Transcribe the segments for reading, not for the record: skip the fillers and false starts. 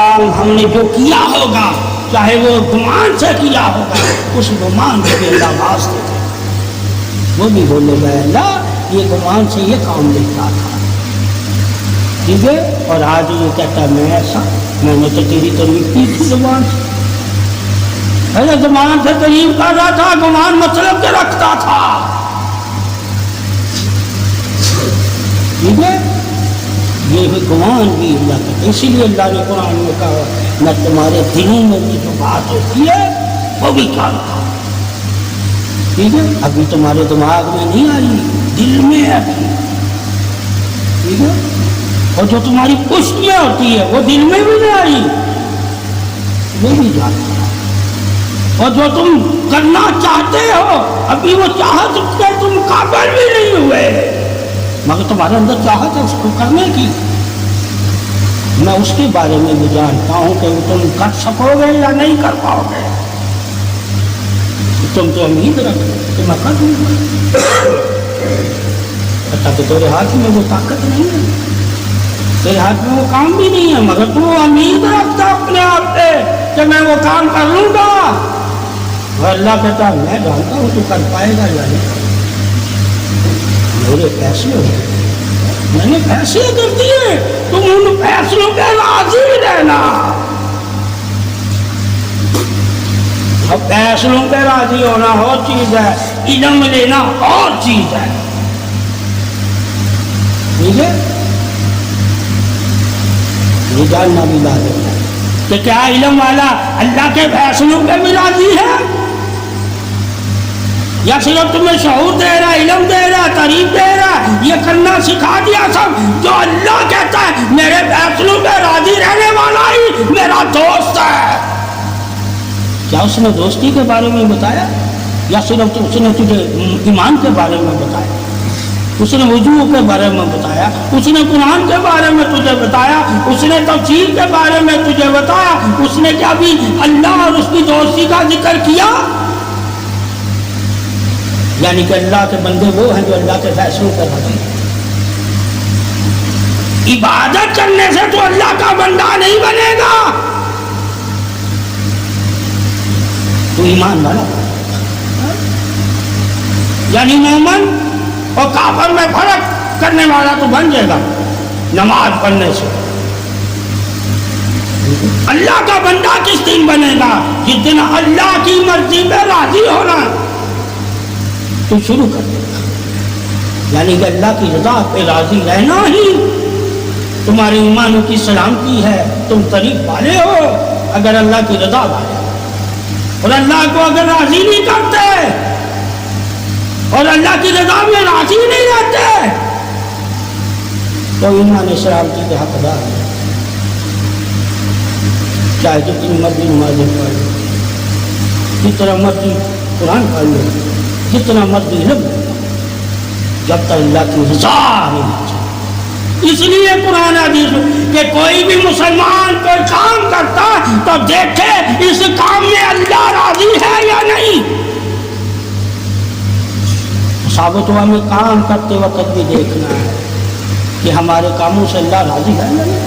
کام ہم نے جو کیا ہوگا چاہے وہ گمان سے کیا ہوگا اس گمان کو بھی اللہ باز دیتے، وہ بھی بولے گا اللہ یہ گمان سے یہ کام دیتا تھا، ٹھیک ہے. اور آج یہ کہتا ہے میں ایسا، میں نے تو تیری تعریف کی تھی زبان سے، پہلے زبان سے تعریف کر رہا تھا، گمان مطلب کے رکھتا تھا، ٹھیک ہے. یہ گمان بھی اللہ کا، اسی لیے اللہ نے قرآن میں کہا میں تمہارے دلوں میں بھی جو بات ہوتی ہے وہ بھی کرتا ہوں، ٹھیک ہے. ابھی تمہارے دماغ میں نہیں آئی، دل میں ہے ابھی، ٹھیک ہے. اور جو تمہاری پشت میں ہوتی ہے وہ دل میں بھی نہیں آئی، وہ بھی جانتا ہے. اور جو تم کرنا چاہتے ہو ابھی وہ چاہت کے تم قابل بھی نہیں ہوئے، مگر تمہارے اندر چاہت ہے اس کو کرنے کی، میں اس کے بارے میں بھی جانتا ہوں کہ تم کر سکو گے یا نہیں کر پاؤ گے. تم تو امید رکھو کہ میں کر دوں گا، کہ تیرے ہاتھ میں وہ طاقت نہیں ہے، تیرے ہاتھ میں وہ کام بھی نہیں ہے، مگر تو امید رکھتا اپنے آپ پہ کہ میں وہ کام کر لوں گا. اور اللہ کہتا میں جانتا ہوں تو کر پائے گا یا نہیں. میرے فیصلے ہوتے، میں نے فیصلے کر دیے، تم ان فیصلوں پہ راضی رہنا. اب فیصلوں پہ راضی ہونا اور چیز ہے، علم لینا اور چیز ہے، ٹھیک ہے. یہ جاننا بھی لازم ہے کہ کیا علم والا اللہ کے فیصلوں پہ بھی راضی ہے، یا صرف تمہیں شعور دے رہا، علم دے رہا، تعریف دے رہا، یہ کرنا سکھا دیا سب. جو اللہ کہتا ہے میرے فیصلوں پہ راضی رہنے والا ہی میرا دوست ہے. کیا اس نے دوستی کے بارے میں بتایا، یا صرف اس نے تجھے ایمان کے بارے میں بتایا، اس نے وضو کے بارے میں بتایا، اس نے قرآن کے بارے میں تجھے بتایا، اس نے تفسیر کے بارے میں تجھے بتایا، اس نے کیا بھی اللہ اور اس کی دوستی کا ذکر کیا؟ یعنی کہ اللہ کے بندے وہ ہیں جو اللہ کے فیصلوں پر راضی ہیں. عبادت کرنے سے تو اللہ کا بندہ نہیں بنے گا، تو ایمان والا، یعنی مومن اور کافر میں فرق کرنے والا تو بن جائے گا نماز پڑھنے سے. اللہ کا بندہ کس دن بنے گا؟ جس دن اللہ کی مرضی پہ راضی ہونا تو شروع کر دے گا. یعنی کہ اللہ کی رضا پہ راضی رہنا ہی تمہارے ایمانوں کی سلامتی ہے. تم طریق والے ہو اگر اللہ کی رضا والے ہو، اور اللہ کو اگر راضی نہیں کرتے اور اللہ کی رضا میں راضی نہیں رہتے تو ایمان سلامتی کے حقدار ہے. چاہے جتنی مرضی نمازیں پڑھ لو، جتنا مرضی قرآن پڑھ لو، جتنا مرضی علم لو، جب تک اللہ کی رضا نہیں ملتی. اس لیے قرآن حدیث کہ کوئی بھی مسلمان کوئی کام کرتا تو دیکھے اس کام میں اللہ راضی ہے یا نہیں. ثابت ہوا ہمیں کام کرتے وقت بھی دیکھنا ہے کہ ہمارے کاموں سے اللہ راضی ہے یا نہیں،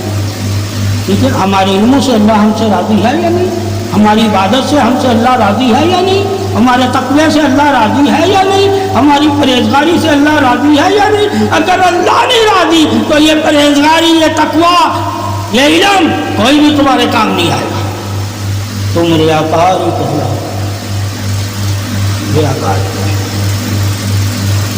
ٹھیک ہے. ہمارے علموں سے اللہ ہم سے راضی ہے یا نہیں، ہماری عبادت سے ہم سے اللہ راضی ہے یا نہیں، ہمارے تقوی سے اللہ راضی ہے یا نہیں، ہماری پرہیزگاری سے اللہ راضی ہے یا نہیں. اگر اللہ نہیں راضی تو یہ پرہیزگاری، یہ تقوی، یہ علم کوئی بھی تمہارے کام نہیں آئے گا. تم ریاکار ہی کہلاؤ، ریاکار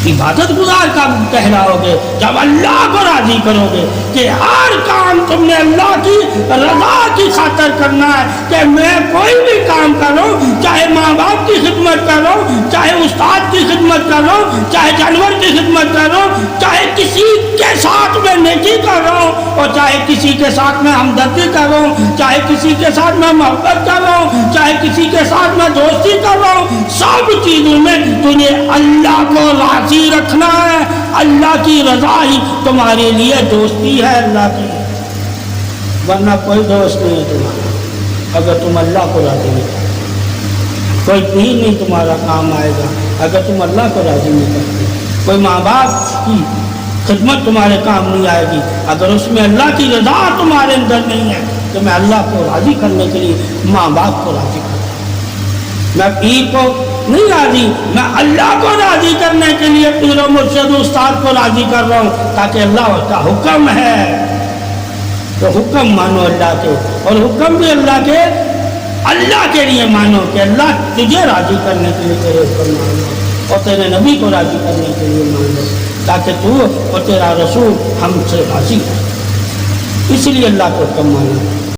عبادت گزار کا کہلاؤ گے جب اللہ کو راضی کرو گے کہ ہر کام تم نے اللہ کی رضا کی خاطر کرنا ہے. کہ میں کوئی بھی کام کروں، چاہے ماں باپ کی خدمت کروں، چاہے استاد کی خدمت کروں، چاہے جانور کی خدمت کروں، چاہے کسی کے ساتھ میں نیکی کروں، اور چاہے کسی کے ساتھ میں ہمدردی کروں، چاہے کسی کے ساتھ میں محبت کروں، چاہے کسی کے ساتھ میں دوستی کروں، سب چیزوں میں تجھے اللہ کو راضی رکھنا ہے. اللہ کی رضا ہی تمہارے لیے دوستی ہے اللہ کی، ورنہ کوئی دوست نہیں ہے تمہارا اگر تم اللہ کو راضی نہیں کرتے. کوئی دین نہیں تمہارا کام آئے گا اگر تم اللہ کو راضی نہیں کرتے. کوئی ماں باپ کی خدمت تمہارے کام نہیں آئے گی اگر اس میں اللہ کی رضا تمہارے اندر نہیں ہے. کہ میں اللہ کو راضی کرنے کے لیے ماں باپ کو راضی کروں، میں پیر کو نہیں راضی، میں اللہ کو راضی کرنے کے لیے پیر و مرشد استاد کو راضی کر رہا ہوں، تاکہ اللہ کا حکم ہے تو حکم مانو اللہ کے، اور حکم بھی اللہ کے لیے مانو کہ اللہ تجھے راضی کرنے کے لیے تیرے حکم مانو، اور تیرے نبی کو راضی کرنے کے لیے مانو، تاکہ تو اور تیرا رسول ہم سے راضی ہو، اس لیے اللہ کو حکم مانو۔